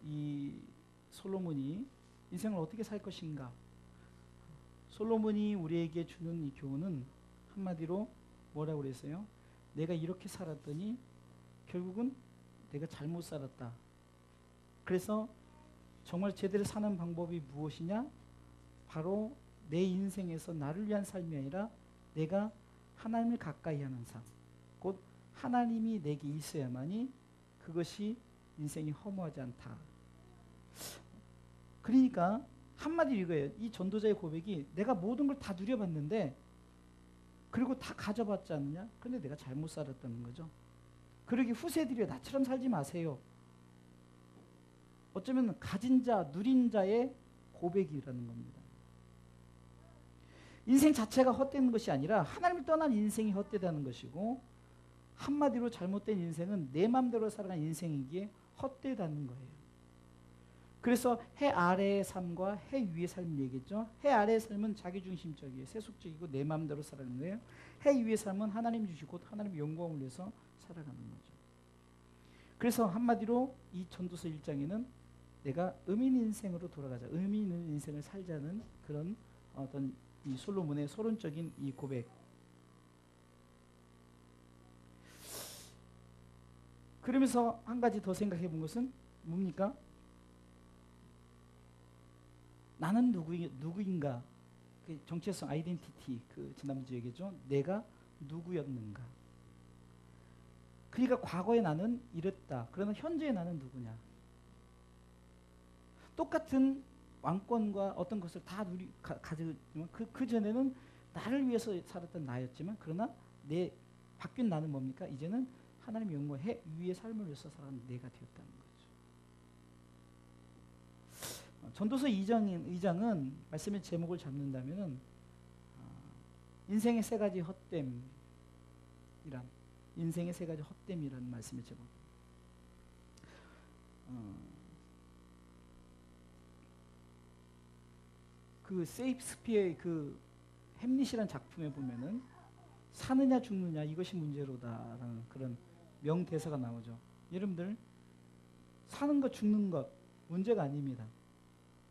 이 솔로몬이 인생을 어떻게 살 것인가. 솔로몬이 우리에게 주는 이 교훈은 한마디로 뭐라고 그랬어요? 내가 이렇게 살았더니 결국은 내가 잘못 살았다. 그래서 정말 제대로 사는 방법이 무엇이냐? 바로 내 인생에서 나를 위한 삶이 아니라 내가 하나님을 가까이 하는 삶, 곧 하나님이 내게 있어야만이 그것이 인생이 허무하지 않다. 그러니까 한마디로 이거예요. 이 전도자의 고백이 내가 모든 걸 다 누려봤는데 그리고 다 가져봤지 않느냐? 그런데 내가 잘못 살았다는 거죠. 그러기 후세들이 나처럼 살지 마세요. 어쩌면 가진 자, 누린 자의 고백이라는 겁니다. 인생 자체가 헛되는 것이 아니라 하나님을 떠난 인생이 헛되다는 것이고, 한마디로 잘못된 인생은 내 마음대로 살아간 인생이기에 헛되다는 거예요. 그래서 해 아래의 삶과 해 위의 삶을 얘기했죠. 해 아래의 삶은 자기중심적이에요. 세속적이고 내 마음대로 살아가는 거예요. 해 위의 삶은 하나님 주시고 하나님의 영광을 위해서 살아가는 거죠. 그래서 한마디로 이 전도서 1장에는 내가 의미 있는 인생으로 돌아가자, 의미 있는 인생을 살자는 그런 어떤 이 솔로몬의 서론적인 이 고백. 그러면서 한 가지 더 생각해 본 것은 뭡니까? 나는 누구인가? 그 정체성, 아이덴티티, 그 지난주 얘기죠. 내가 누구였는가? 그러니까 과거의 나는 이랬다. 그러나 현재의 나는 누구냐? 똑같은 왕권과 어떤 것을 다 가지고 그 전에는 나를 위해서 살았던 나였지만, 그러나 내 바뀐 나는 뭡니까? 이제는 하나님의 영광 위의 삶을 위해서 살아가는 내가 되었다는 거죠. 전도서 2장은 말씀의 제목을 잡는다면은 인생의 세 가지 헛됨이란, 인생의 세 가지 헛됨이라는 말씀의 제목. 그 세익스피어의 그 햄릿이라는 작품에 보면은 사느냐 죽느냐 이것이 문제로다라는 그런 명대사가 나오죠. 여러분들, 사는 것 죽는 것 문제가 아닙니다.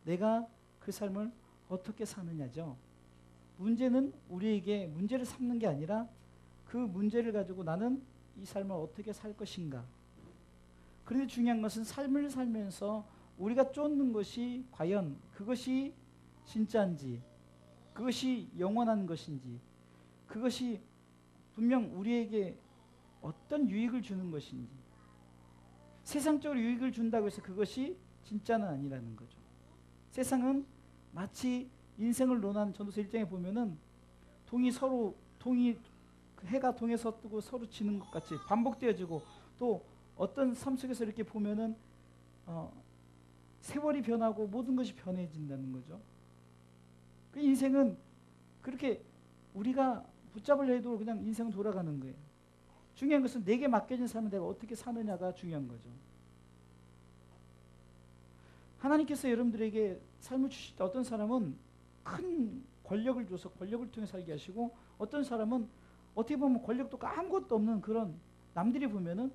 내가 그 삶을 어떻게 사느냐죠. 문제는 우리에게 문제를 삼는 게 아니라 그 문제를 가지고 나는 이 삶을 어떻게 살 것인가. 그런데 중요한 것은 삶을 살면서 우리가 쫓는 것이 과연 그것이 진짜인지, 그것이 영원한 것인지, 그것이 분명 우리에게 어떤 유익을 주는 것인지. 세상적으로 유익을 준다고 해서 그것이 진짜는 아니라는 거죠. 세상은 마치 인생을 논하는 전도서 1장에 보면은 해가 동에서 뜨고 서로 지는 것 같이 반복되어지고, 또 어떤 삶 속에서 이렇게 보면은 세월이 변하고 모든 것이 변해진다는 거죠. 그 인생은 그렇게 우리가 붙잡으려 해도 그냥 인생은 돌아가는 거예요. 중요한 것은 내게 맡겨진 삶을 내가 어떻게 사느냐가 중요한 거죠. 하나님께서 여러분들에게 삶을 주실 때 어떤 사람은 큰 권력을 줘서 권력을 통해 살게 하시고, 어떤 사람은 어떻게 보면 권력도 아무것도 없는 그런, 남들이 보면은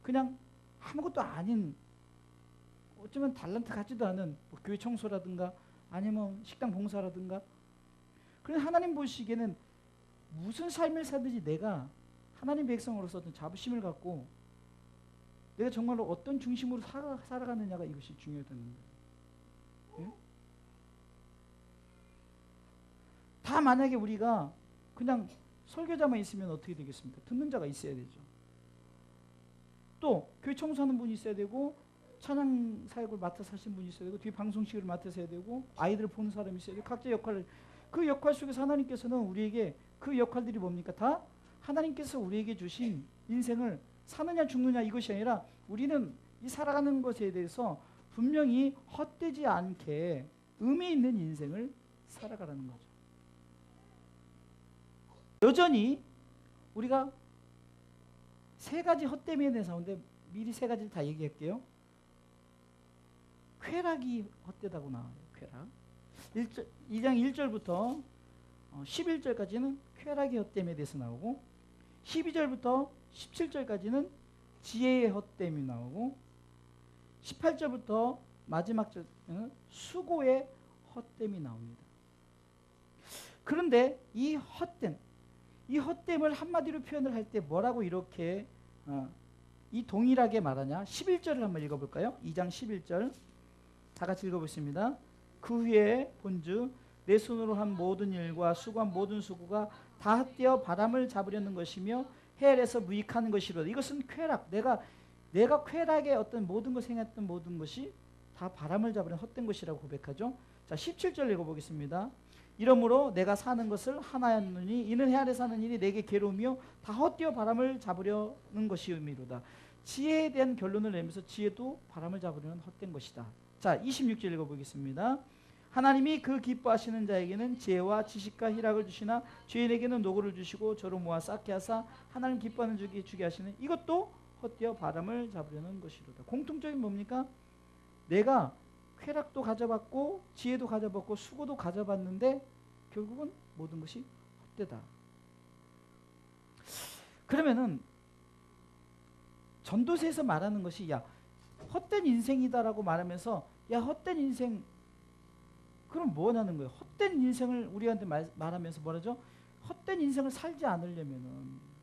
그냥 아무것도 아닌, 어쩌면 달란트 같지도 않은 뭐 교회 청소라든가 아니면 식당 봉사라든가. 그런데 하나님 보시기에는 무슨 삶을 살든지 내가 하나님 백성으로서 어떤 자부심을 갖고 내가 정말로 어떤 중심으로 살아가느냐가 이것이 중요하다는 거예요. 예? 다 만약에 우리가 그냥 설교자만 있으면 어떻게 되겠습니까? 듣는 자가 있어야 되죠. 또 교회 청소하는 분이 있어야 되고, 찬양 사역을 맡아서 하시는 분이 있어야 되고, 뒤에 방송식을 맡아서 해야 되고, 아이들을 보는 사람이 있어야 되고, 각자 역할을, 그 역할 속에서 하나님께서는 우리에게 그 역할들이 뭡니까? 다 하나님께서 우리에게 주신 인생을 사느냐 죽느냐 이것이 아니라 우리는 이 살아가는 것에 대해서 분명히 헛되지 않게 의미 있는 인생을 살아가라는 거죠. 여전히 우리가 세 가지 헛됨에 대해서 하는데 미리 세 가지를 다 얘기할게요. 쾌락이 헛되다고 나와요. 쾌락. 2장 1절부터 11절까지는 쾌락의 헛됨에 대해서 나오고, 12절부터 17절까지는 지혜의 헛됨이 나오고 18절부터 마지막 절에는 수고의 헛됨이 나옵니다. 그런데 이 헛됨을 한마디로 표현을 할 때 뭐라고 이렇게 이 동일하게 말하냐? 11절을 한번 읽어볼까요? 2장 11절 다 같이 읽어보십니다. 그 후에 본즉 내 손으로 한 모든 일과 수고한 모든 수고가 다 헛되어 바람을 잡으려는 것이며 헬에서 무익한 것이로다. 이것은 쾌락, 내가 쾌락의 어떤 모든 것을 행했던 모든 것이 다 바람을 잡으려는 헛된 것이라고 고백하죠. 자, 17절 읽어보겠습니다. 이러므로 내가 사는 것을 하나였느니 이는 해 아래 사는 일이 내게 괴로우며 다 헛되어 바람을 잡으려는 것이미로다. 지혜에 대한 결론을 내면서 지혜도 바람을 잡으려는 헛된 것이다. 자, 26절 읽어보겠습니다. 하나님이 그 기뻐하시는 자에게는 지혜와 지식과 희락을 주시나 죄인에게는 노고를 주시고 저로 모아 쌓게 하사 하나님 기뻐하는 주게 하시는 이것도 헛되어 바람을 잡으려는 것이로다. 공통점이 뭡니까? 내가 쾌락도 가져봤고 지혜도 가져봤고 수고도 가져봤는데 결국은 모든 것이 헛되다. 그러면은 전도서에서 말하는 것이 야 헛된 인생이다라고 말하면서 야 헛된 인생 그럼 뭐냐는 거예요. 헛된 인생을 우리한테 말하면서 뭐라죠? 헛된 인생을 살지 않으려면은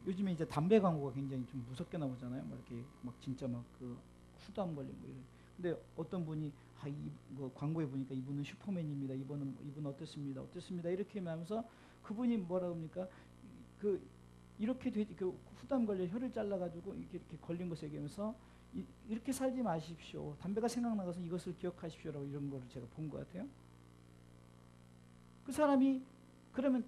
요즘에 이제 담배 광고가 굉장히 좀 무섭게 나오잖아요. 막 이렇게 막 진짜 막 그 후담 걸린 거 이런. 근데 어떤 분이 뭐 광고에 보니까 이분은 슈퍼맨입니다. 이분 어떻습니다. 이렇게 하면서 그분이 뭐라 합니까? 그 이렇게 그 후담 걸려 혀를 잘라가지고 이렇게 걸린 것을 얘기하면서 이렇게 살지 마십시오. 담배가 생각나서 이것을 기억하십시오라고 이런 거를 제가 본 것 같아요. 그 사람이 그러면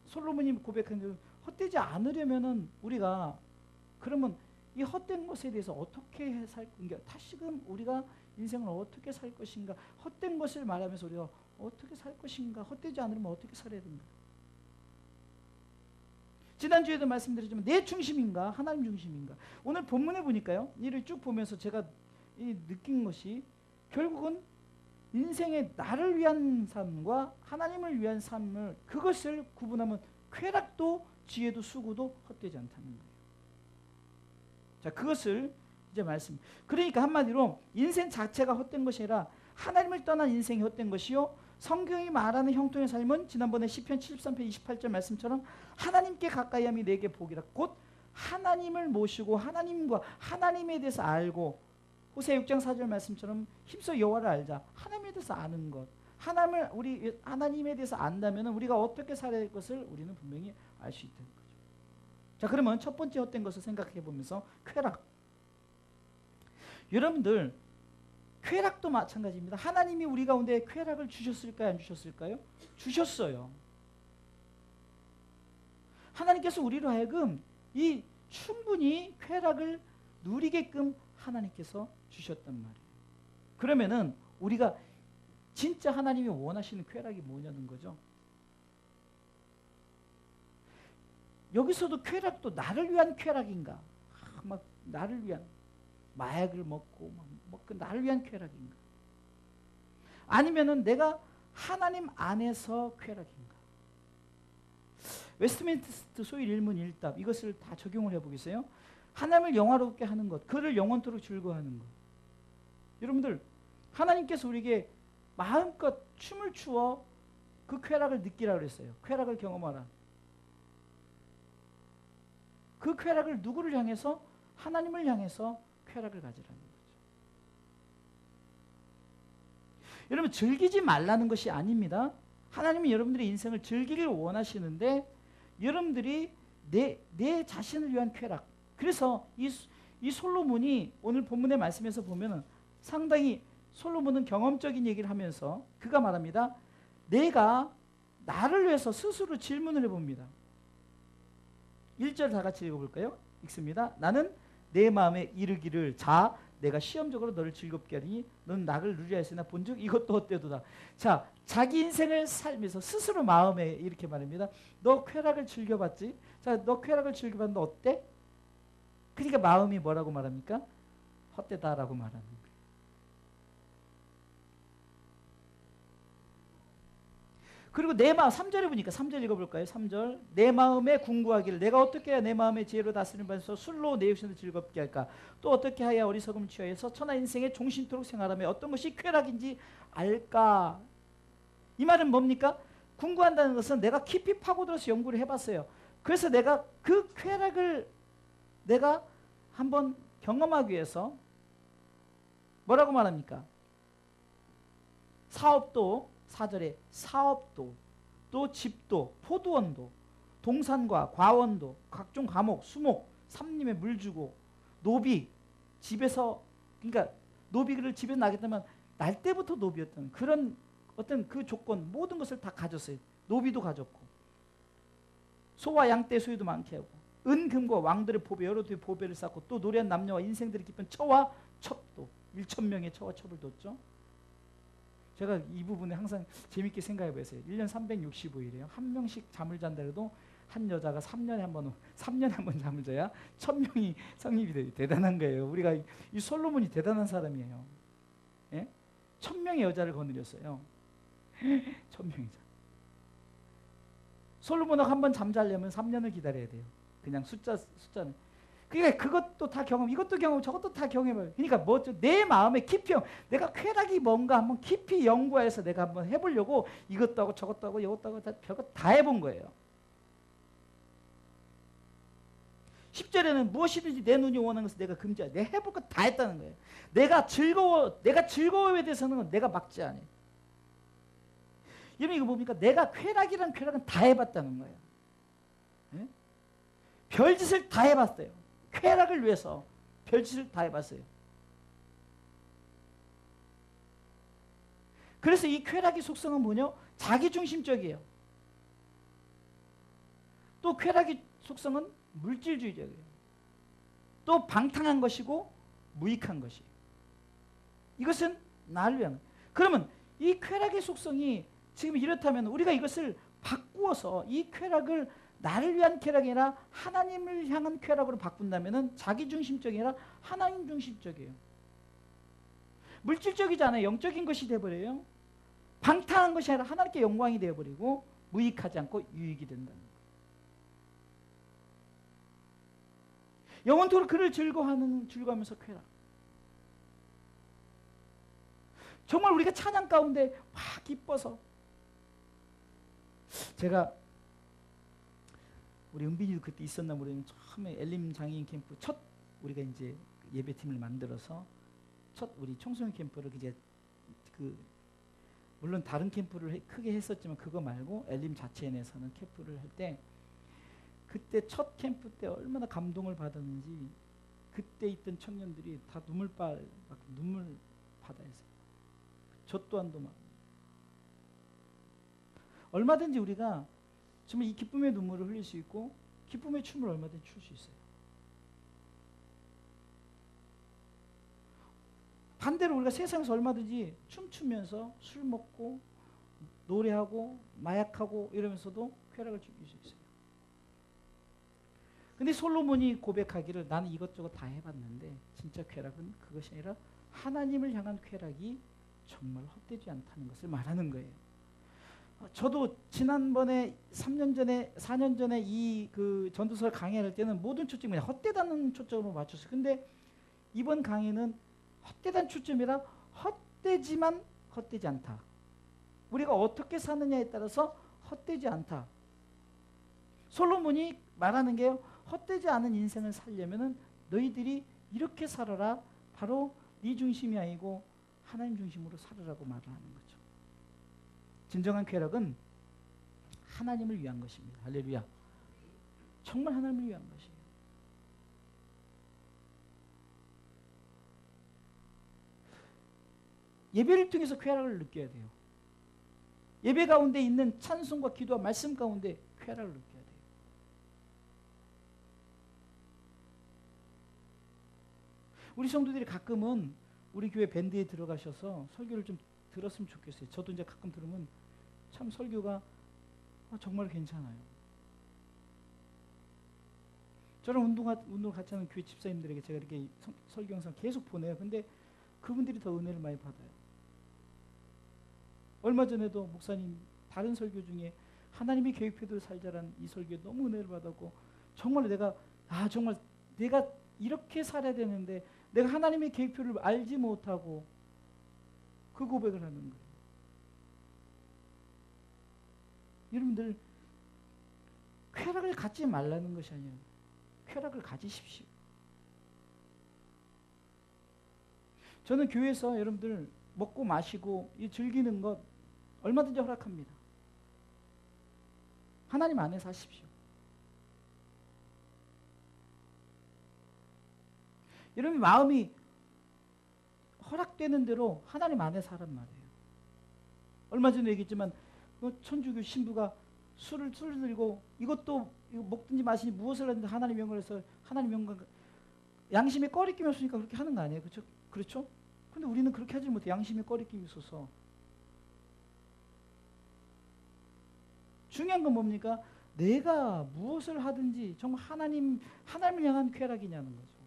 솔로몬이 고백한 대로 헛되지 않으려면은 우리가 그러면 이 헛된 것에 대해서 어떻게 살 건가? 다시금 우리가 인생을 어떻게 살 것인가? 헛된 것을 말하면서 우리가 어떻게 살 것인가? 헛되지 않으려면 어떻게 살아야 된가? 지난주에도 말씀드렸지만 내 중심인가? 하나님 중심인가? 오늘 본문에 보니까요. 이를 쭉 보면서 제가 느낀 것이 결국은 인생의 나를 위한 삶과 하나님을 위한 삶을 그것을 구분하면 쾌락도 지혜도 수고도 헛되지 않다는 거예요. 자, 그것을 이제 그러니까 한마디로 인생 자체가 헛된 것이 아니라 하나님을 떠난 인생이 헛된 것이요. 성경이 말하는 형통의 삶은 지난번에 시편 73편 28절 말씀처럼 하나님께 가까이 함이 내게 복이라. 곧 하나님을 모시고 하나님과 하나님에 대해서 알고 호세 6장 4절 말씀처럼 힘써 여호와를 알자. 하나님에 대해서 아는 것. 우리 하나님에 대해서 안다면 우리가 어떻게 살아야 할 것을 우리는 분명히 알 수 있다는 거죠. 자, 그러면 첫 번째 헛된 것을 생각해 보면서 쾌락. 여러분들 쾌락도 마찬가지입니다. 하나님이 우리 가운데 쾌락을 주셨을까요? 안 주셨을까요? 주셨어요. 하나님께서 우리로 하여금 이 충분히 쾌락을 누리게끔 하나님께서 주셨단 말이에요. 그러면은 우리가 진짜 하나님이 원하시는 쾌락이 뭐냐는 거죠. 여기서도 쾌락도 나를 위한 쾌락인가? 막 나를 위한 마약을 먹고 그 나를 위한 쾌락인가? 아니면은 내가 하나님 안에서 쾌락인가? 웨스트민스터 소위 일문일답 이것을 다 적용을 해보겠어요? 하나님을 영화롭게 하는 것, 그를 영원토록 즐거워하는 것. 여러분들 하나님께서 우리에게 마음껏 춤을 추어 그 쾌락을 느끼라고 그랬어요. 쾌락을 경험하라. 그 쾌락을 누구를 향해서? 하나님을 향해서 쾌락을 가지라는 거죠. 여러분 즐기지 말라는 것이 아닙니다. 하나님은 여러분들의 인생을 즐기길 원하시는데 여러분들이 내 자신을 위한 쾌락. 그래서 이 솔로몬이 오늘 본문의 말씀에서 보면은 상당히 솔로몬은 경험적인 얘기를 하면서 그가 말합니다. 내가 나를 위해서 스스로 질문을 해봅니다. 1절 다 같이 읽어볼까요? 읽습니다. 나는 내 마음에 이르기를 자 내가 시험적으로 너를 즐겁게 하리니 너는 낙을 누리라 했으나 본즉 이것도 헛되도다. 자, 자기 인생을 살면서 스스로 마음에 이렇게 말합니다. 너 쾌락을 즐겨봤지? 자, 너 쾌락을 즐겨봤는데 어때? 그러니까 마음이 뭐라고 말합니까? 헛되다라고 말하는 거예요. 그리고 내 마음 3절에 보니까 3절 읽어볼까요? 3절 내 마음에 궁구하기를 내가 어떻게 해야 내 마음의 지혜로 다스림 받아서 술로 내 육신을 즐겁게 할까? 또 어떻게 하여 어리석음을 취하여서 천하 인생의 종신토록 생활하며 어떤 것이 쾌락인지 알까? 이 말은 뭡니까? 궁구한다는 것은 내가 깊이 파고들어서 연구를 해봤어요. 그래서 내가 그 쾌락을 내가 한번 경험하기 위해서 뭐라고 말합니까? 사업도 4절에 사업도 또 집도 포도원도 동산과 과원도 각종 과목 수목 삼림에 물 주고 노비 집에서 그러니까 노비를 집에 나겠다면 날 때부터 노비였던 그런 어떤 그 조건 모든 것을 다 가졌어요. 노비도 가졌고 소와 양떼 소유도 많게 하고 은금과 왕들의 보배 여러 뒤 보배를 쌓고 또 노래한 남녀와 인생들이 깊은 처와 첩도 1,000명의 처와 첩을 뒀죠. 제가 이 부분에 항상 재밌게 생각해 보세요. 1년 365일이에요. 한 명씩 잠을 잔다 해도 한 여자가 3년에 한 번 잠을 자야 1,000명이 성립이 돼요. 대단한 거예요. 우리가 이 솔로몬이 대단한 사람이에요. 예? 1,000명의 여자를 거느렸어요. 1,000명이죠. 솔로몬하고 한 번 잠자려면 3년을 기다려야 돼요. 그냥 숫자는. 그러니까 그것도 다 경험, 이것도 경험, 저것도 다 경험해봐요. 그러니까 뭐죠? 내 마음에 깊이 내가 쾌락이 뭔가 한번 깊이 연구해서 내가 한번 해보려고 이것도 하고 저것도 하고 이것도 하고 별거 다 해본 거예요. 10절에는 무엇이든지 내 눈이 원하는 것을 내가 금지하지. 내가 해볼 거 다 했다는 거예요. 내가 즐거움에 대해서는 내가 막지 않아요. 여러분 이거 뭡니까? 내가 쾌락은 다 해봤다는 거예요. 네? 별짓을 다 해봤어요. 쾌락을 위해서 별짓을 다 해봤어요. 그래서 이 쾌락의 속성은 뭐냐? 자기중심적이에요. 또 쾌락의 속성은 물질주의적이에요. 또 방탕한 것이고 무익한 것이에요. 이것은 나를 위한 거예요. 그러면 이 쾌락의 속성이 지금 이렇다면 우리가 이것을 바꾸어서 이 쾌락을 나를 위한 쾌락이 아니라 하나님을 향한 쾌락으로 바꾼다면 자기중심적이 아니라 하나님 중심적이에요. 물질적이지 않아요. 영적인 것이 되어버려요. 방탕한 것이 아니라 하나님께 영광이 되어버리고 무익하지 않고 유익이 된다는 거예요. 영원토록 그를 즐거워하면서 쾌락. 정말 우리가 찬양 가운데 막 기뻐서 제가 우리 은빈이도 그때 있었나 모르겠는데 처음에 엘림 장애인 캠프 첫 우리가 이제 예배팀을 만들어서 첫 우리 청소년 캠프를 이제 물론 다른 캠프를 크게 했었지만 그거 말고 엘림 자체에 내서는 캠프를 할 때 그때 첫 캠프 때 얼마나 감동을 받았는지 그때 있던 청년들이 다 눈물 바다에서 저 또한도 막 얼마든지 우리가 정말 이 기쁨의 눈물을 흘릴 수 있고 기쁨의 춤을 얼마든지 출 수 있어요. 반대로 우리가 세상에서 얼마든지 춤추면서 술 먹고 노래하고 마약하고 이러면서도 쾌락을 즐길 수 있어요. 근데 솔로몬이 고백하기를 나는 이것저것 다 해봤는데 진짜 쾌락은 그것이 아니라 하나님을 향한 쾌락이 정말 헛되지 않다는 것을 말하는 거예요. 저도 지난번에 3년 전에 4년 전에 이 그 전도서 강의할 때는 모든 초점이 헛되다는 초점으로 맞췄어요. 근데 이번 강의는 헛되다는 초점이라 헛되지만 헛되지 않다. 우리가 어떻게 사느냐에 따라서 헛되지 않다. 솔로몬이 말하는 게요. 헛되지 않은 인생을 살려면은 너희들이 이렇게 살아라. 바로 네 중심이 아니고 하나님 중심으로 살으라고 말을 하는 거죠. 진정한 쾌락은 하나님을 위한 것입니다. 할렐루야. 정말 하나님을 위한 것이에요. 예배를 통해서 쾌락을 느껴야 돼요. 예배 가운데 있는 찬송과 기도와 말씀 가운데 쾌락을 느껴야 돼요. 우리 성도들이 가끔은 우리 교회 밴드에 들어가셔서 설교를 좀 들었으면 좋겠어요. 저도 이제 가끔 들으면 참 설교가 정말 괜찮아요. 저랑 운동 같이 하는 교회 집사님들에게 제가 이렇게 설교 영상 계속 보내요. 근데 그분들이 더 은혜를 많이 받아요. 얼마 전에도 목사님 다른 설교 중에 하나님의 계획표대로 살자라는 이 설교에 너무 은혜를 받았고, 정말 정말 내가 이렇게 살아야 되는데 내가 하나님의 계획표를 알지 못하고 그 고백을 하는 거예요. 여러분들, 쾌락을 갖지 말라는 것이 아니에요. 쾌락을 가지십시오. 저는 교회에서 여러분들 먹고 마시고 이 즐기는 것 얼마든지 허락합니다. 하나님 안에 사십시오. 여러분 마음이 허락되는 대로 하나님 안에 사란 말이에요. 얼마 전에 얘기했지만 천주교 신부가 술을 들고 이거 먹든지 마시든지 무엇을 하든지 하나님 영광을 해서 하나님 영광, 양심에 꺼리낌이 없으니까 그렇게 하는 거 아니에요? 그렇죠? 그렇죠? 근데 우리는 그렇게 하지 못해. 양심에 꺼리낌이 있어서. 중요한 건 뭡니까? 내가 무엇을 하든지 정말 하나님을 향한 쾌락이냐는 거죠.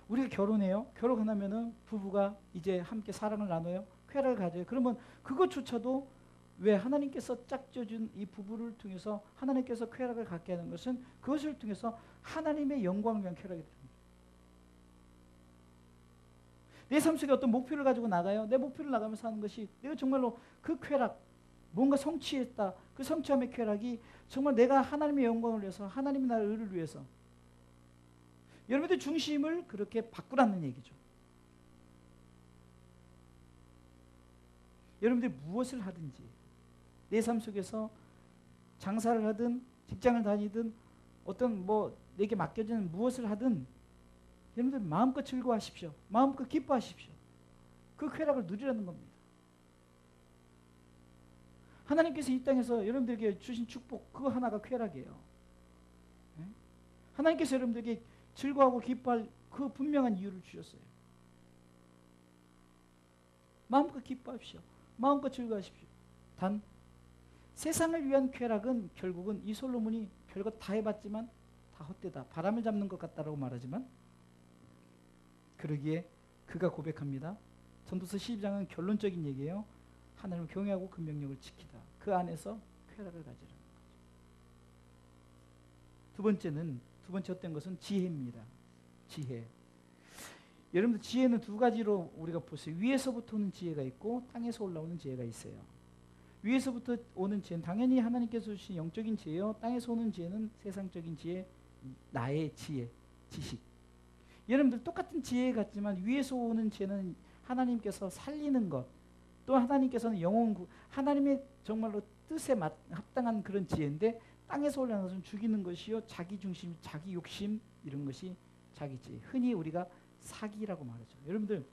우리가 결혼해요. 결혼하면은 부부가 이제 함께 사랑을 나눠요. 쾌락을 가져요. 그러면 그것조차도 왜 하나님께서 짝져준 이 부부를 통해서 하나님께서 쾌락을 갖게 하는 것은 그것을 통해서 하나님의 영광을 위한 쾌락이 됩니다. 내 삶 속에 어떤 목표를 가지고 나가요. 내 목표를 나가면서 하는 것이 내가 정말로 그 쾌락, 뭔가 성취했다. 그 성취함의 쾌락이 정말 내가 하나님의 영광을 위해서, 하나님의 나라의 의를 위해서, 여러분들 중심을 그렇게 바꾸라는 얘기죠. 여러분들이 무엇을 하든지 내 삶 속에서 장사를 하든 직장을 다니든 어떤 내게 맡겨지는 무엇을 하든 여러분들 마음껏 즐거워하십시오. 마음껏 기뻐하십시오. 그 쾌락을 누리라는 겁니다. 하나님께서 이 땅에서 여러분들에게 주신 축복 그거 하나가 쾌락이에요. 네? 하나님께서 여러분들에게 즐거워하고 기뻐할 그 분명한 이유를 주셨어요. 마음껏 기뻐하십시오. 마음껏 즐거워하십시오. 단 세상을 위한 쾌락은 결국은 이 솔로몬이 별것 다 해봤지만 다 헛되다. 바람을 잡는 것 같다라고 말하지만 그러기에 그가 고백합니다. 전도서 12장은 결론적인 얘기예요. 하나님을 경외하고 그 명령을 지키다. 그 안에서 쾌락을 가지라는 거죠. 두 번째 어떤 것은 지혜입니다. 지혜. 여러분들 지혜는 두 가지로 우리가 볼 수 있어요. 위에서부터 오는 지혜가 있고 땅에서 올라오는 지혜가 있어요. 위에서부터 오는 지혜는 당연히 하나님께서 주신 영적인 지혜요. 땅에서 오는 지혜는 세상적인 지혜, 나의 지혜, 지식. 여러분들 똑같은 지혜 같지만 위에서 오는 지혜는 하나님께서 살리는 것, 또 하나님께서는 하나님의 정말로 뜻에 합당한 그런 지혜인데 땅에서 올라오는 것은 죽이는 것이요, 자기 중심, 자기 욕심 이런 것이 자기 지혜. 흔히 우리가 사기라고 말하죠. 여러분들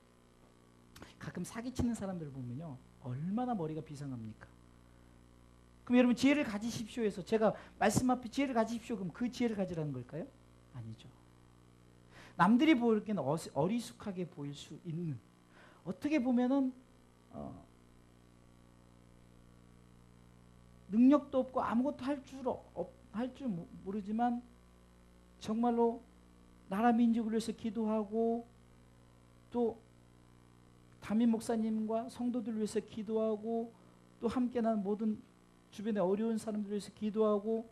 가끔 사기치는 사람들을 보면요 얼마나 머리가 비상합니까? 그럼 여러분 지혜를 가지십시오 해서 제가 말씀 앞에 지혜를 가지십시오 그럼 그 지혜를 가지라는 걸까요? 아니죠. 남들이 보기에는 어리숙하게 보일 수 있는, 어떻게 보면은 능력도 없고 아무것도 할 줄 모르지만 정말로 나라 민족을 위해서 기도하고 또 담임 목사님과 성도들을 위해서 기도하고 또 함께 난 모든 주변에 어려운 사람들을 위해서 기도하고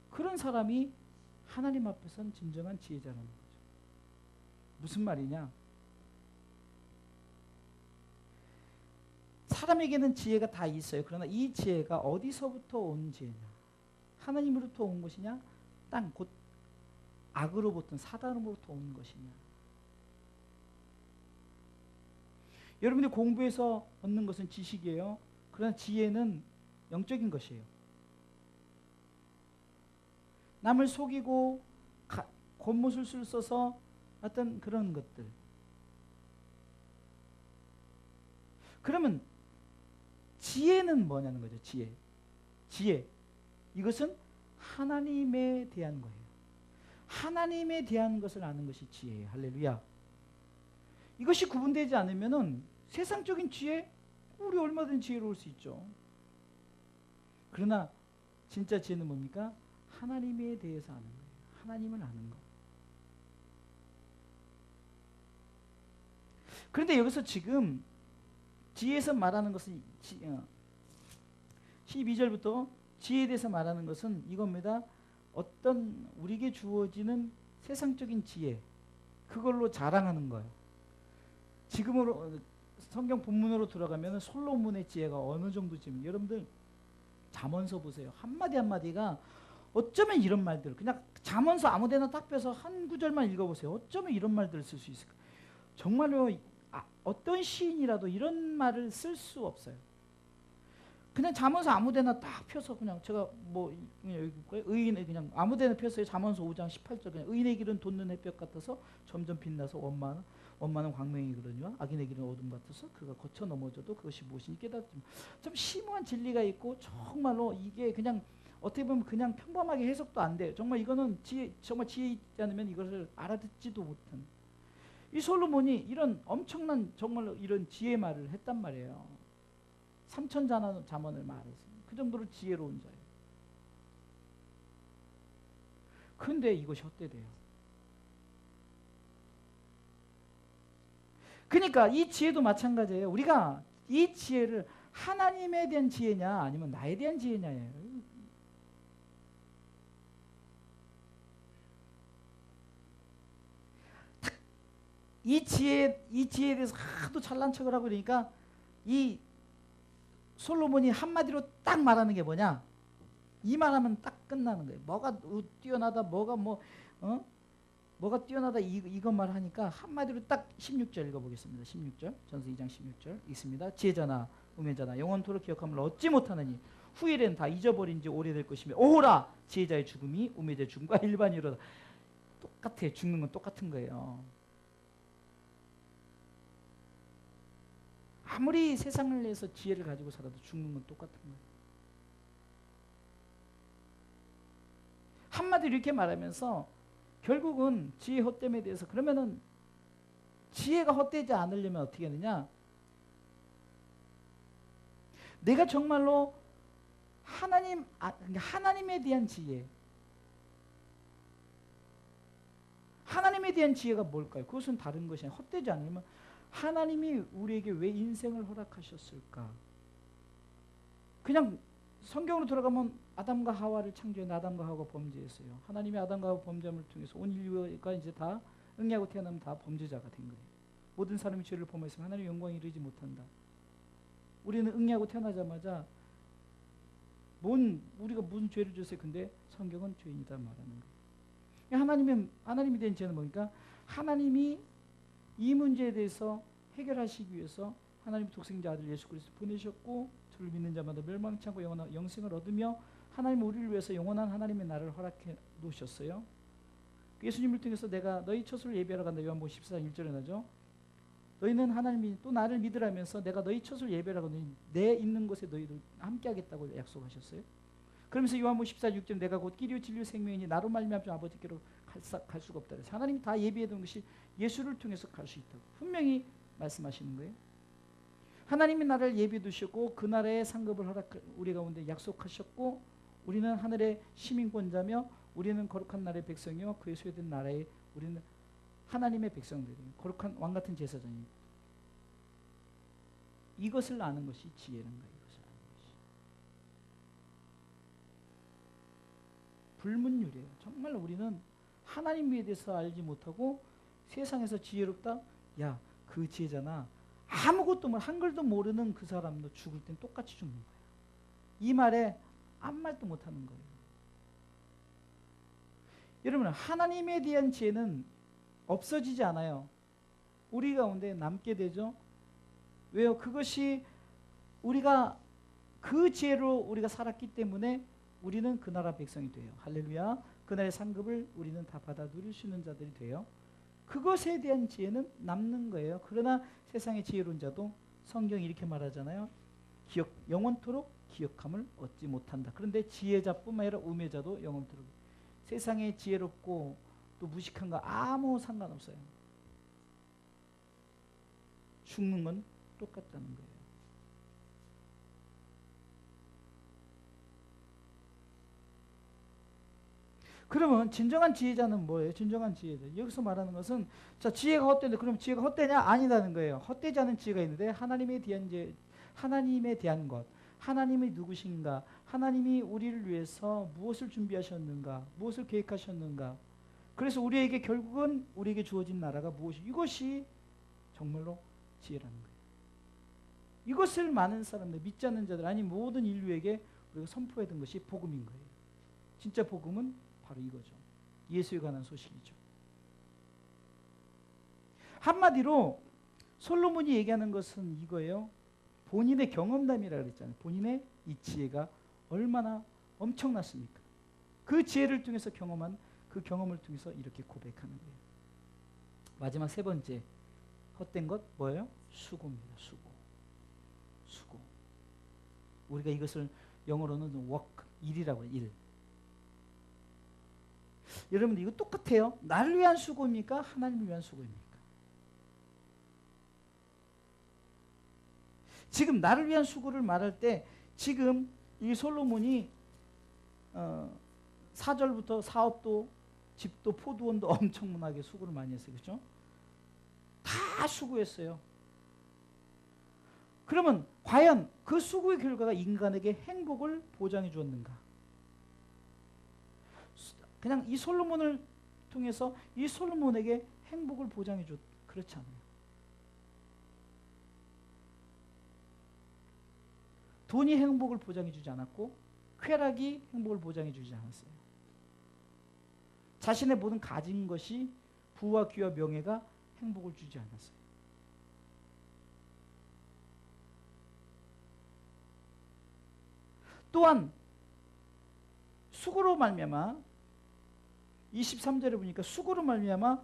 그런 사람이 하나님 앞에서는 진정한 지혜자라는 거죠. 무슨 말이냐? 사람에게는 지혜가 다 있어요. 그러나 이 지혜가 어디서부터 온 지혜냐? 하나님으로부터 온 것이냐? 땅, 곧 악으로부터, 사단으로부터 온 것이냐? 여러분들이 공부해서 얻는 것은 지식이에요. 그러나 지혜는 영적인 것이에요. 남을 속이고 겉모술수를 써서 어떤 그런 것들. 그러면 지혜는 뭐냐는 거죠. 지혜. 이것은 하나님에 대한 거예요. 하나님에 대한 것을 아는 것이 지혜예요. 할렐루야. 이것이 구분되지 않으면은 세상적인 지혜, 우리 얼마든지 지혜로울 수 있죠. 그러나 진짜 지혜는 뭡니까? 하나님에 대해서 아는 거예요. 하나님을 아는 것. 그런데 여기서 지금 지혜에서 말하는 것은 12절부터 지혜에 대해서 말하는 것은 이겁니다. 어떤 우리에게 주어지는 세상적인 지혜, 그걸로 자랑하는 거예요. 지금으로 성경 본문으로 들어가면 솔로몬의 지혜가 어느 정도쯤, 여러분들 잠언서 보세요. 한마디 한마디가 어쩌면 이런 말들, 그냥 잠언서 아무데나 딱 펴서 한 구절만 읽어보세요. 어쩌면 이런 말들을 쓸 수 있을까? 정말로 어떤 시인이라도 이런 말을 쓸 수 없어요. 그냥 잠언서 아무데나 딱 펴서 그냥 제가 뭐 의인의 그냥 아무데나 펴서 잠언서 5장 18절 그냥 의인의 길은 돋는 햇볕 같아서 점점 빛나서 원만한 광명이 그러니와 악인의 길은 어둠 같아서 그가 거쳐 넘어져도 그것이 무엇인지 깨닫지. 좀 심오한 진리가 있고 정말로 이게 그냥 어떻게 보면 그냥 평범하게 해석도 안 돼요. 정말 이거는 정말 지혜 있지 않으면 이것을 알아듣지도 못한. 이 솔로몬이 이런 엄청난 정말로 이런 지혜 말을 했단 말이에요. 3천 잠언을 말했어요. 그 정도로 지혜로운 자예요. 그런데 이것이 헛되대요. 그러니까 이 지혜도 마찬가지예요. 우리가 이 지혜를 하나님에 대한 지혜냐 아니면 나에 대한 지혜냐예요. 이 지혜에 대해서 하도 잘난 척을 하고 그러니까 이 솔로몬이 한마디로 딱 말하는 게 뭐냐? 이 말하면 딱 끝나는 거예요. 뭐가 뛰어나다, 뭐가 뛰어나다 이것만 하니까 한마디로 딱 16절 읽어보겠습니다. 16절 전서 2장 16절 읽습니다. 지혜자나 우매자나 영원토록 기억함을 얻지 못하느니 후일엔 다 잊어버린 지 오래될 것이며 오호라 지혜자의 죽음이 우매자의 죽음과 일반이로다. 똑같아요. 죽는 건 똑같은 거예요. 아무리 세상을 내서 지혜를 가지고 살아도 죽는 건 똑같은 거예요. 한마디로 이렇게 말하면서 결국은 지혜 헛됨에 대해서 그러면은 지혜가 헛되지 않으려면 어떻게 하느냐? 내가 정말로 하나님에 대한 지혜, 하나님에 대한 지혜가 뭘까요? 그것은 다른 것이 아니라 헛되지 않으면 하나님이 우리에게 왜 인생을 허락하셨을까? 그냥 성경으로 들어가면 아담과 하와를 창조해 아담과 하와가 범죄했어요. 하나님이 아담과 하와 범죄함을 통해서 온 인류가 이제 다 응하고 태어나면 다 범죄자가 된 거예요. 모든 사람이 죄를 범했으면 하나님의 영광에 이르지 못한다. 우리는 응하고 태어나자마자 우리가 무슨 죄를 졌어요? 근데 성경은 죄인이다 말하는 거예요. 하나님이 된 죄는 뭐니까 하나님이 이 문제에 대해서 해결하시기 위해서 하나님 독생자 아들 예수 그리스도 보내셨고 저를 믿는 자마다 멸망치 않고 영원한 영생을 얻으며 하나님 우리를 위해서 영원한 하나님의 나라를 허락해 놓으셨어요. 예수님을 통해서 내가 너희 처소를 예배하러 간다. 요한복음 14장 1절에 나죠. 너희는 하나님이 또 나를 믿으라면서 내가 너희 처소를 예배하러 가니 내 있는 곳에 너희들 함께 하겠다고 약속하셨어요. 그러면서 요한복음 14장 6절에 내가 곧 길이요 진리요 생명이니 나로 말미암아 아버지께로 갈 수가 없다. 하나님이 다 예비해 놓은 것이 예수를 통해서 갈 수 있다고 분명히 말씀하시는 거예요. 하나님이 나라를 예비해 두셨고 그 나라의 상급을 우리 가운데 약속하셨고 우리는 하늘의 시민권자며 우리는 거룩한 나라의 백성이요 그의 소유된 나라에 우리는 하나님의 백성들이에요. 거룩한 왕같은 제사장입니다. 이것을 아는 것이 지혜란가. 이것을 아는 것이 불문율이에요. 정말 우리는 하나님에 대해서 알지 못하고 세상에서 지혜롭다? 야, 그 지혜잖아. 아무것도 한글도 모르는 그 사람도 죽을 땐 똑같이 죽는 거예요. 이 말에 아무 말도 못하는 거예요. 여러분, 하나님에 대한 지혜는 없어지지 않아요. 우리 가운데 남게 되죠. 왜요? 그것이 우리가 그 지혜로 우리가 살았기 때문에 우리는 그 나라 백성이 돼요. 할렐루야. 그 나라의 상급을 우리는 다 받아 누릴 수 있는 자들이 돼요. 그것에 대한 지혜는 남는 거예요. 그러나 세상의 지혜로운 자도 성경이 이렇게 말하잖아요. 영원토록 기억함을 얻지 못한다. 그런데 지혜자뿐만 아니라 우매자도 영원토록. 세상에 지혜롭고 또 무식한 거 아무 상관없어요. 죽는 건 똑같다는 거예요. 그러면 진정한 지혜자는 뭐예요? 진정한 지혜자. 여기서 말하는 것은 자, 지혜가 헛되는데 그럼 지혜가 헛되냐? 아니라는 거예요. 헛되지 않은 지혜가 있는데 하나님에 대한 하나님에 대한 것. 하나님이 누구신가? 하나님이 우리를 위해서 무엇을 준비하셨는가? 무엇을 계획하셨는가? 그래서 우리에게 결국은 우리에게 주어진 나라가 무엇이? 이것이 정말로 지혜라는 거예요. 이것을 많은 사람들, 믿지 않는 자들 아니 모든 인류에게 우리가 선포했던 것이 복음인 거예요. 진짜 복음은 바로 이거죠. 예수에 관한 소식이죠. 한마디로 솔로몬이 얘기하는 것은 이거예요. 본인의 경험담이라 그랬잖아요. 본인의 이 지혜가 얼마나 엄청났습니까? 그 지혜를 통해서 경험한 그 경험을 통해서 이렇게 고백하는 거예요. 마지막 세 번째 헛된 것 뭐예요? 수고입니다. 수고. 우리가 이것을 영어로는 work, 일이라고 해요. 일. 여러분들 이거 똑같아요. 나를 위한 수고입니까? 하나님을 위한 수고입니까? 지금 나를 위한 수고를 말할 때 지금 이 솔로몬이 4절부터 사업도 집도 포도원도 엄청나게 수고를 많이 했어요. 그렇죠? 다 수고했어요. 그러면 과연 그 수고의 결과가 인간에게 행복을 보장해 주었는가? 그냥 이 솔로몬을 통해서 이 솔로몬에게 행복을 보장해 줬 그렇지 않아요. 돈이 행복을 보장해 주지 않았고 쾌락이 행복을 보장해 주지 않았어요. 자신의 모든 가진 것이 부와 귀와 명예가 행복을 주지 않았어요. 또한 수고로 말미암아 23절에 보니까 수고로 말미암아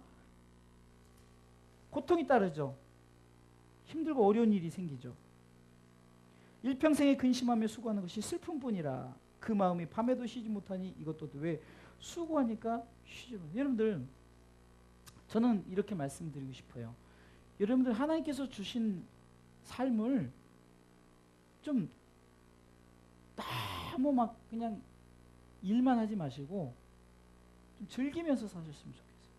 고통이 따르죠. 힘들고 어려운 일이 생기죠. 일평생에 근심하며 수고하는 것이 슬픔뿐이라 그 마음이 밤에도 쉬지 못하니 이것도 왜 수고하니까 쉬지 못하니. 여러분들 저는 이렇게 말씀드리고 싶어요. 여러분들 하나님께서 주신 삶을 좀 너무 막 그냥 일만 하지 마시고 좀 즐기면서 사셨으면 좋겠어요.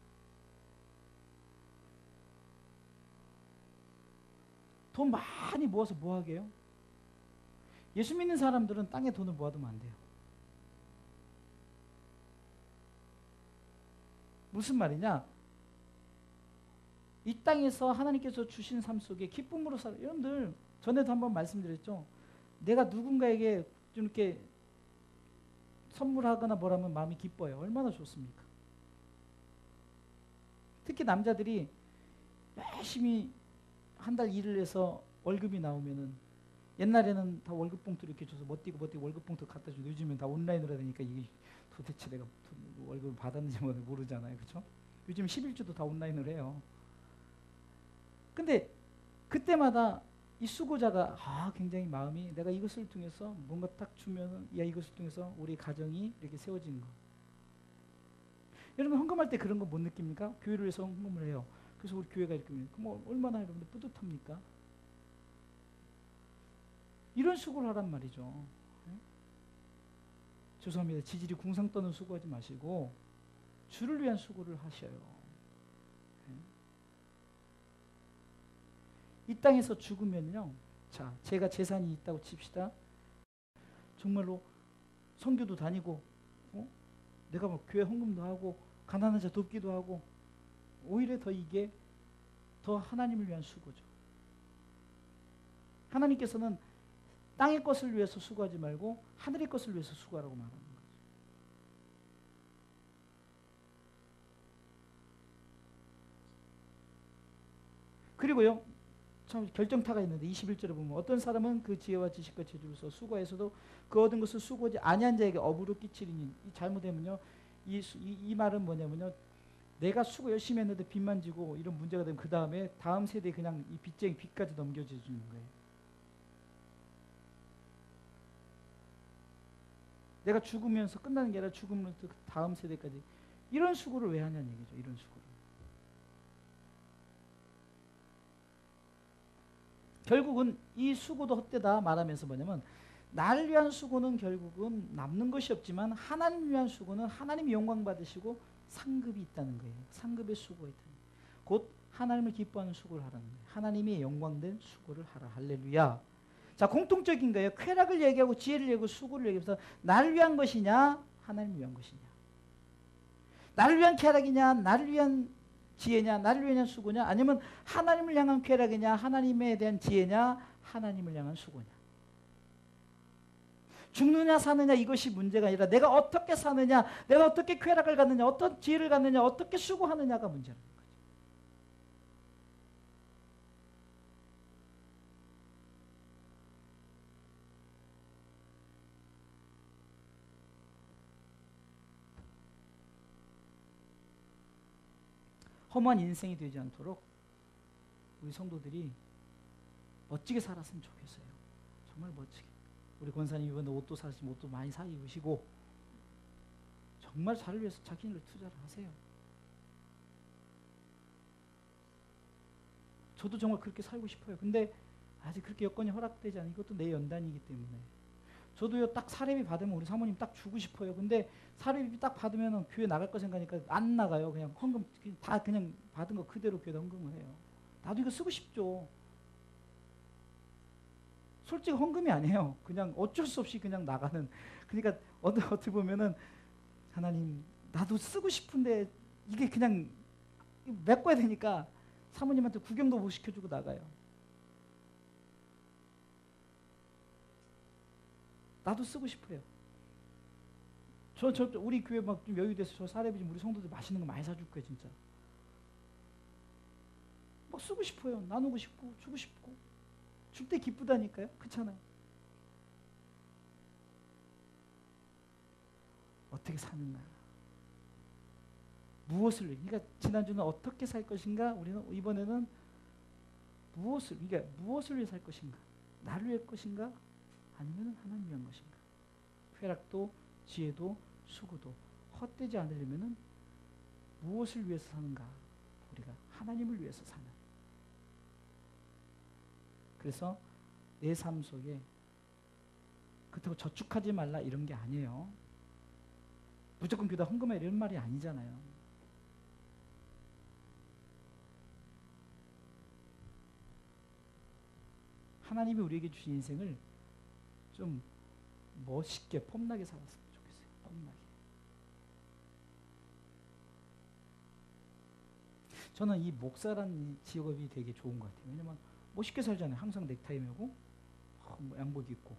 돈 많이 모아서 뭐 하게요? 예수 믿는 사람들은 땅에 돈을 모아두면 안 돼요. 무슨 말이냐? 이 땅에서 하나님께서 주신 삶 속에 기쁨으로 살아요. 여러분들 전에도 한번 말씀드렸죠. 내가 누군가에게 좀 이렇게 선물하거나 뭐라면 마음이 기뻐요. 얼마나 좋습니까? 특히 남자들이 열심히 한 달 일을 해서 월급이 나오면은 옛날에는 다 월급 봉투 이렇게 줘서 멋띠고 월급 봉투 갖다 주고 요즘엔 다 온라인으로 해야 되니까 이게 도대체 내가 월급을 받았는지 모르잖아요. 그렇죠? 요즘 11주도 다 온라인으로 해요. 근데 그때마다 이 수고자가 굉장히 마음이 내가 이것을 통해서 뭔가 딱 주면 이것을 통해서 우리 가정이 이렇게 세워지는 거. 여러분 헌금할 때 그런 거 못 느낍니까? 교회를 위해서 헌금을 해요. 그래서 우리 교회가 이렇게 그럼 얼마나 여러분들 뿌듯합니까? 이런 수고를 하란 말이죠. 네? 죄송합니다. 지질이 궁상 떠는 수고하지 마시고 주를 위한 수고를 하셔요. 네? 이 땅에서 죽으면요. 자, 제가 재산이 있다고 칩시다. 정말로 선교도 다니고 내가 뭐 교회 헌금도 하고 가난한 자 돕기도 하고 오히려 더 이게 더 하나님을 위한 수고죠. 하나님께서는 땅의 것을 위해서 수고하지 말고 하늘의 것을 위해서 수고하라고 말하는 거죠. 그리고요. 참 결정타가 있는데 21절에 보면 어떤 사람은 그 지혜와 지식과 재주로서 수고해서도 그 얻은 것을 수고하지 아니한 자에게 업으로 끼치리니 잘못되면요. 이 말은 뭐냐면요. 내가 수고 열심히 했는데 빚만 지고 이런 문제가 되면 그 다음에 다음 세대에 그냥 이 빚쟁이 빚까지 넘겨주는 거예요. 내가 죽으면서 끝나는 게 아니라 죽으면서 그 다음 세대까지 이런 수고를 왜 하냐는 얘기죠. 이런 수고를. 결국은 이 수고도 헛되다 말하면서 뭐냐면 나를 위한 수고는 결국은 남는 것이 없지만 하나님을 위한 수고는 하나님이 영광 받으시고 상급이 있다는 거예요. 상급의 수고가 있다는 거예요. 곧 하나님을 기뻐하는 수고를 하라는 거예요. 하나님의 영광된 수고를 하라. 할렐루야. 자, 공통적인 거예요. 쾌락을 얘기하고 지혜를 얘기하고 수고를 얘기해서 나를 위한 것이냐 하나님을 위한 것이냐. 나를 위한 쾌락이냐 나를 위한 지혜냐 나를 위한 수고냐 아니면 하나님을 향한 쾌락이냐 하나님에 대한 지혜냐 하나님을 향한 수고냐. 죽느냐 사느냐 이것이 문제가 아니라 내가 어떻게 사느냐 내가 어떻게 쾌락을 갖느냐 어떤 지혜를 갖느냐 어떻게 수고하느냐가 문제라는 거죠. 험한 인생이 되지 않도록 우리 성도들이 멋지게 살았으면 좋겠어요. 정말 멋지게. 우리 권사님 이번에 옷도 사시면 옷도 많이 사 입으시고 정말 자를 위해서 자기를 투자를 하세요. 저도 정말 그렇게 살고 싶어요. 근데 아직 그렇게 여건이 허락되지 않은 이것도 내 연단이기 때문에 저도요 딱 사례비 받으면 우리 사모님 딱 주고 싶어요. 근데 사례비 딱 받으면 교회 나갈 거 생각하니까 안 나가요. 그냥 헌금 다 그냥 받은 거 그대로 교회에 헌금을 해요. 나도 이거 쓰고 싶죠. 솔직히 헌금이 아니에요. 그냥 어쩔 수 없이 그냥 나가는. 그러니까 어떻게 보면은 하나님 나도 쓰고 싶은데 이게 그냥 메꿔야 되니까 사모님한테 구경도 못 시켜주고 나가요. 나도 쓰고 싶어요. 우리 교회 막 좀 여유돼서 저 사례비 좀 우리 성도들 맛있는 거 많이 사줄 거예요, 진짜. 막 쓰고 싶어요. 나누고 싶고, 주고 싶고. 줄 때 기쁘다니까요. 그렇잖아요. 어떻게 사는가? 무엇을, 그러니까 지난주는 어떻게 살 것인가? 우리는 이번에는 그러니까 무엇을 위해 살 것인가? 나를 위해 것인가? 아니면 하나님 위한 것인가? 쾌락도 지혜도 수고도 헛되지 않으려면 무엇을 위해서 사는가? 우리가 하나님을 위해서 사는. 그래서 내 삶 속에 그렇다고 저축하지 말라 이런 게 아니에요. 무조건 교회다 헌금해 이런 말이 아니잖아요. 하나님이 우리에게 주신 인생을 좀 멋있게 폼나게 살았으면 좋겠어요. 폼나게. 저는 이 목사라는 직업이 되게 좋은 것 같아요. 왜냐면 멋있게 살잖아요. 항상 넥타이 메고 뭐 양복 입고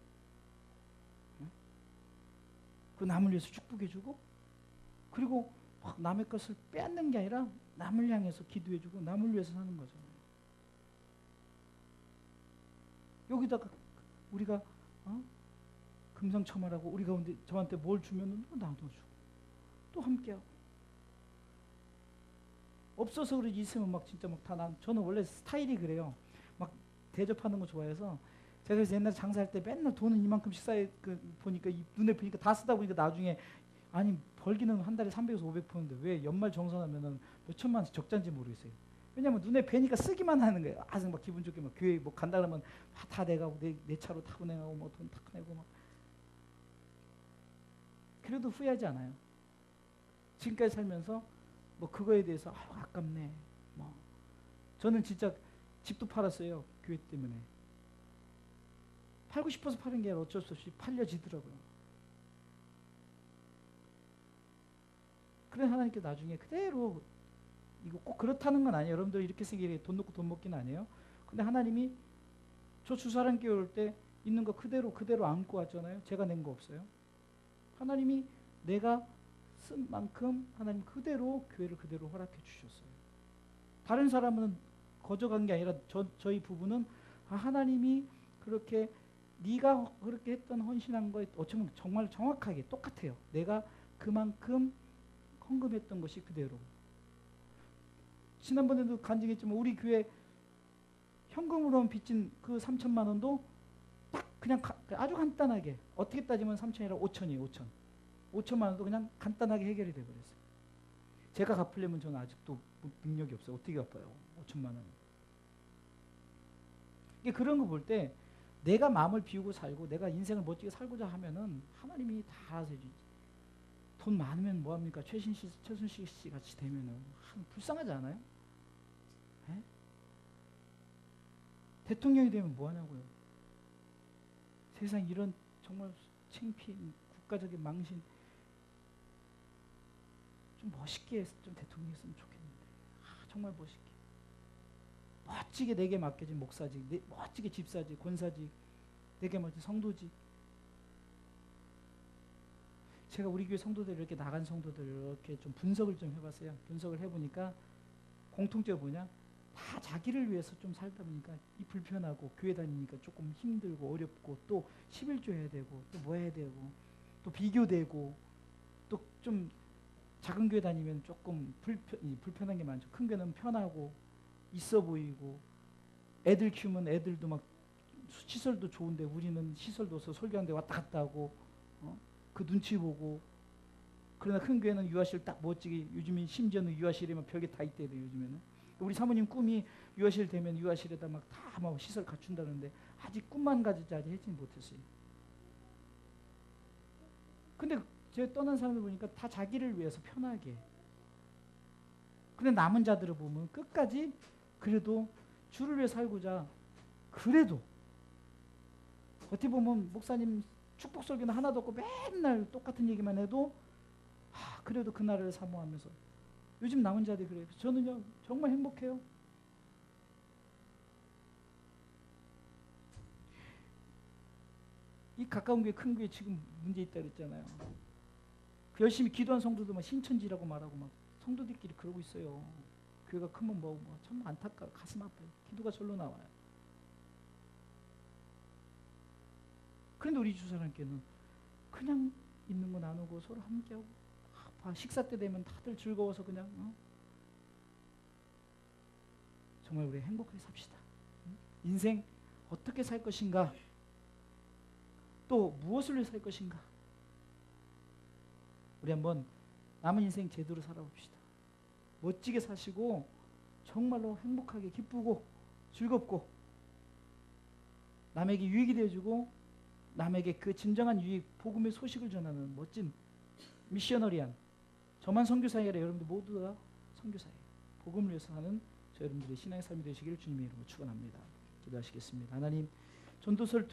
그 남을 위해서 축복해주고 그리고 막 남의 것을 빼앗는 게 아니라 남을 향해서 기도해주고 남을 위해서 사는 거잖아요. 여기다가 우리가 금상첨화라고 우리 가운데 저한테 뭘 주면은 나도 주고 또 함께하고 없어서 그러지 있으면 막 진짜 막 다 저는 원래 스타일이 그래요. 막 대접하는 거 좋아해서 제가 그래서 옛날에 장사할 때 맨날 돈은 이만큼씩 쌓여 보니까 눈에 보니까 다 쓰다 보니까 나중에 아니 벌기는 한 달에 300에서 500 버는데 왜 연말 정산하면은 몇 천만 원씩 적자인지 모르겠어요. 왜냐면 눈에 뵈니까 쓰기만 하는 거예요. 막 기분 좋게 막 교회 뭐 간다 그러면 다 내가고 내 차로 타고 내가고 뭐 돈 다 내고 막 그래도 후회하지 않아요. 지금까지 살면서 뭐 그거에 대해서 아깝네. 뭐 저는 진짜 집도 팔았어요. 교회 때문에. 팔고 싶어서 파는 게 아니라 어쩔 수 없이 팔려지더라고요. 그래 하나님께 나중에 그대로 이거 꼭 그렇다는 건 아니에요. 여러분들 이렇게 생기게 돈 놓고 돈 먹기는 아니에요. 근데 하나님이 저 주사랑교회 올 때 있는 거 그대로 안고 왔잖아요. 제가 낸 거 없어요. 하나님이 내가 쓴 만큼 하나님 그대로 교회를 그대로 허락해 주셨어요. 다른 사람은 거저간 게 아니라 저희 부부는 하나님이 그렇게 네가 그렇게 했던 헌신한 거에 어쩌면 정말 정확하게 똑같아요. 내가 그만큼 헌금했던 것이 그대로. 지난번에도 간증했지만 우리 교회 현금으로 빚진 그 3천만 원도 딱 그냥 아주 간단하게 어떻게 따지면 3천이라 5천이에요. 5천만 원도 그냥 간단하게 해결이 돼버렸어요. 제가 갚으려면 저는 아직도 능력이 없어요. 어떻게 갚아요? 5천만 원. 이게 그런 거 볼 때 내가 마음을 비우고 살고 내가 인생을 멋지게 살고자 하면은 하나님이 다 알아서 해주지. 돈 많으면 뭐합니까? 최순실 씨 같이 되면은 불쌍하지 않아요? 에? 대통령이 되면 뭐하냐고요? 세상 이런 정말 창피한 국가적인 망신 좀 멋있게 좀 대통령이 했으면 좋겠는데 정말 멋있게 멋지게 내게 맡겨진 목사직, 멋지게 집사직, 권사직, 내게 맡긴 성도직. 제가 우리 교회 성도들 이렇게 나간 성도들 이렇게 좀 분석을 좀 해봤어요. 분석을 해보니까 공통점이 뭐냐? 다 자기를 위해서 좀 살다 보니까 이 불편하고 교회 다니니까 조금 힘들고 어렵고 또 11조 해야 되고 또 뭐 해야 되고 또 비교되고 또 좀 작은 교회 다니면 조금 불편한 게 많죠. 큰 교회는 편하고 있어 보이고 애들 키우면 애들도 막 시설도 좋은데 우리는 시설도 없어 설교하는데 왔다 갔다 하고 그 눈치 보고. 그러나 큰 교회는 유아실 딱 멋지게 요즘에 심지어는 유아실이면 벽에 다 있대요. 요즘에는 우리 사모님 꿈이 유아실 되면 유아실에다 막 다 막 시설 갖춘다는데 아직 꿈만 가지지 아직 해지 못했어요. 근데 제가 떠난 사람들 보니까 다 자기를 위해서 편하게. 근데 남은 자들을 보면 끝까지 그래도 주를 위해 살고자 그래도 어떻게 보면 목사님 축복 설교는 하나도 없고 맨날 똑같은 얘기만 해도 그래도 그 나라를 사모하면서 요즘 남은 자들이 그래요. 저는요 정말 행복해요. 이 가까운 교회 큰 교회 지금 문제 있다 그랬잖아요. 그 열심히 기도한 성도들 막 신천지라고 말하고 막 성도들끼리 그러고 있어요. 교회가 크면 뭐 참 안타까워. 가슴 아파요. 기도가 절로 나와요. 그런데 우리 주사람께는 그냥 있는 거 나누고 서로 함께하고 식사 때 되면 다들 즐거워서 그냥 정말 우리 행복하게 삽시다. 인생 어떻게 살 것인가? 또 무엇을 위해 살 것인가? 우리 한번 남은 인생 제대로 살아봅시다. 멋지게 사시고 정말로 행복하게 기쁘고 즐겁고 남에게 유익이 되어주고 남에게 그 진정한 유익, 복음의 소식을 전하는 멋진 미셔너리한 저만 선교사가 아니라 여러분들 모두가 선교사예요. 복음을 위해서 사는 저 여러분들의 신앙의 삶이 되시기를 주님의 이름으로 축원합니다. 기도하시겠습니다. 하나님, 전도서를